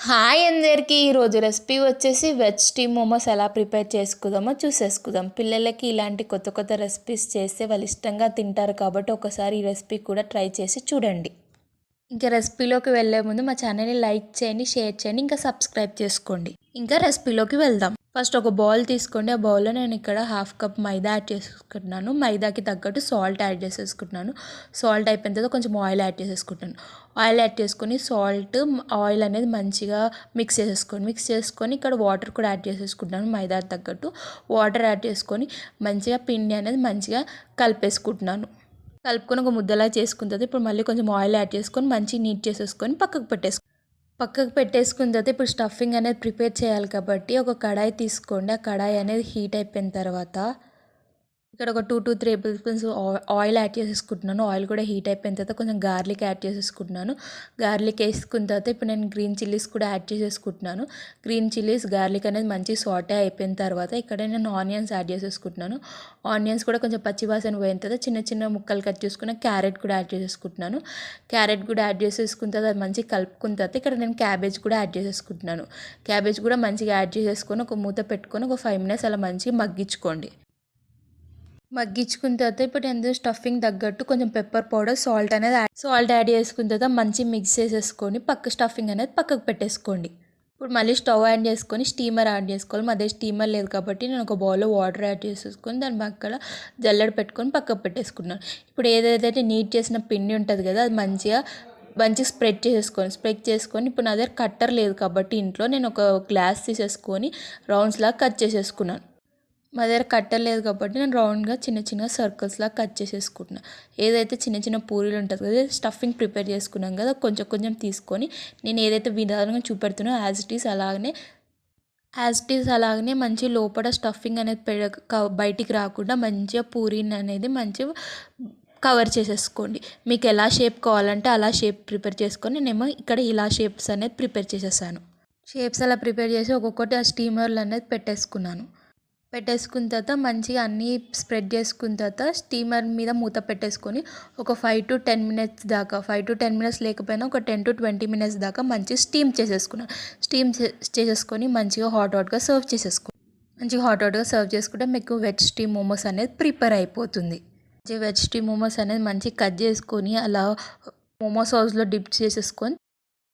Hi అందరికీ ఈరోజు recipe వచ్చేసి వెజ్ స్టీమ్ మోమోస్ ఎలా ప్రిపేర్ చేసుకుందామో చూసేసుకుందాం. పిల్లలకి ఇలాంటి కొత్త కొత్త రెసిపీస్ చేస్తే వాళ్ళు ఇష్టంగా తింటారు కాబట్టి ఒకసారి ఈ రెసిపీ కూడా ట్రై చేసి చూడండి. ఇంకా రెసిపీలోకి వెళ్ళే ముందు మా ఛానల్ని లైక్ చేయండి, షేర్ చేయండి, ఇంకా సబ్స్క్రైబ్ చేసుకోండి. ఇంకా రెసిపీలోకి వెళ్దాం. ఫస్ట్ ఒక బౌల్ తీసుకోండి. ఆ బౌల్లో నేను ఇక్కడ 1/2 కప్ మైదా యాడ్ చేసుకుంటున్నాను. మైదాకి తగ్గట్టు సాల్ట్ యాడ్ చేసేసుకుంటున్నాను. సాల్ట్ అయిపోయిన తర్వాత కొంచెం ఆయిల్ యాడ్ చేసేసుకుంటాను. ఆయిల్ యాడ్ చేసుకొని ఆయిల్ అనేది మంచిగా మిక్స్ చేసుకొని ఇక్కడ వాటర్ కూడా యాడ్ చేసేసుకుంటున్నాను. మైదా తగ్గట్టు వాటర్ యాడ్ చేసుకొని మంచిగా పిండి అనేది మంచిగా కలిపేసుకుంటున్నాను. కలుపుకొని ఒక ముద్దలా చేసుకున్న తర్వాత ఇప్పుడు మళ్ళీ కొంచెం ఆయిల్ యాడ్ చేసుకొని మంచిగా నీట్ చేసేసుకొని పక్కకు పెట్టేసుకున్న తర్వాత ఇప్పుడు స్టఫింగ్ అనేది ప్రిపేర్ చేయాలి కాబట్టి ఒక కడాయి తీసుకోండి. ఆ కడాయి అనేది హీట్ అయిపోయిన తర్వాత ఇక్కడ ఒక 2 to 3 table spoons oil add చేసేసుకుంటున్నాను. ఆయిల్ కూడా హీట్ అయిపోయిన తర్వాత కొంచెం గార్లిక్ యాడ్ చేసేసుకుంటున్నాను. గార్లిక్ వేసుకున్న తర్వాత ఇప్పుడు నేను గ్రీన్ చిల్లీస్ కూడా యాడ్ చేసేసుకుంటున్నాను. గ్రీన్ చిల్లీస్ గార్లిక్ అనేది మంచి సాటే అయిపోయిన తర్వాత ఇక్కడ నేను ఆనియన్స్ యాడ్ చేసేసుకుంటున్నాను. ఆనియన్స్ కూడా కొంచెం పచ్చివాసన పోయిన తర్వాత చిన్న చిన్న ముక్కలు కట్ చేసుకున్న క్యారెట్ కూడా యాడ్ చేసేసుకుంటున్నాను. క్యారెట్ కూడా యాడ్ చేసేసుకున్న తర్వాత అది మంచిగా కలుపుకున్న తర్వాత ఇక్కడ నేను క్యాబేజ్ కూడా యాడ్ చేసేసుకుంటున్నాను. క్యాబేజ్ కూడా మంచిగా యాడ్ చేసేసుకొని ఒక మూత పెట్టుకొని ఒక 5 minutes అలా మంచిగా మగ్గించుకున్న తర్వాత ఇప్పుడు నేను స్టఫింగ్ తగ్గట్టు కొంచెం పెప్పర్ పౌడర్ సాల్ట్ యాడ్ చేసుకున్న తర్వాత మంచి మిక్స్ చేసేసుకొని స్టఫింగ్ అనేది పక్కకు పెట్టేసుకోండి. ఇప్పుడు మళ్ళీ స్టవ్ యాడ్ చేసుకొని స్టీమర్ యాడ్ చేసుకోవాలి. మా దగ్గర స్టీమర్ లేదు కాబట్టి నేను ఒక బౌల్లో వాటర్ యాడ్ చేసేసుకొని దాని పక్కన జల్లెడ పెట్టుకొని పక్కకు పెట్టేసుకున్నాను. ఇప్పుడు ఏదైతే నీట్ చేసిన పిండి ఉంటుంది కదా అది మంచిగా స్ప్రెడ్ చేసుకొని ఇప్పుడు నా దగ్గర కట్టర్ లేదు కాబట్టి ఇంట్లో నేను ఒక గ్లాస్ తీసేసుకొని రౌండ్స్లా కట్ చేసేసుకున్నాను. మా దగ్గర కట్టర్ లేదు కాబట్టి నేను రౌండ్గా చిన్న చిన్న సర్కిల్స్లా కట్ చేసేసుకుంటున్నాను. ఏదైతే చిన్న చిన్న పూరీలు ఉంటుంది కదా స్టఫింగ్ ప్రిపేర్ చేసుకున్నాం కదా కొంచెం కొంచెం తీసుకొని నేను ఏదైతే విధానంగా చూపెడుతున్నా యాజ్ ఇట్ ఈస్ అలాగనే మంచి లోపల స్టఫింగ్ అనేది బయటికి రాకుండా మంచిగా పూరీని అనేది మంచిగా కవర్ చేసేసుకోండి. మీకు ఎలా షేప్ కావాలంటే అలా షేప్ ప్రిపేర్ చేసుకొని నేనేమో ఇక్కడ ఇలా షేప్స్ అనేది ప్రిపేర్ చేసేసాను. షేప్స్ అలా ప్రిపేర్ చేసి ఒక్కొక్కటి ఆ స్టీమర్లు అనేది పెట్టేసుకున్న తర్వాత మంచిగా అన్నీ స్ప్రెడ్ చేసుకున్న తర్వాత స్టీమర్ మీద మూత పెట్టేసుకొని ఒక 5 to 10 minutes దాకా 5 to 10 minutes లేకపోయినా ఒక 10 to 20 minutes దాకా మంచిగా స్టీమ్ చేసేసుకొని మంచిగా హాట్గా సర్వ్ చేసుకుంటే మీకు వెజ్ స్టీమ్ మోమోస్ అనేది ప్రిపేర్ అయిపోతుంది. వెజ్ స్టీమ్ మోమోస్ అనేది మంచిగా కట్ చేసుకొని అలా మోమో సాస్లో డిప్ చేసేసుకొని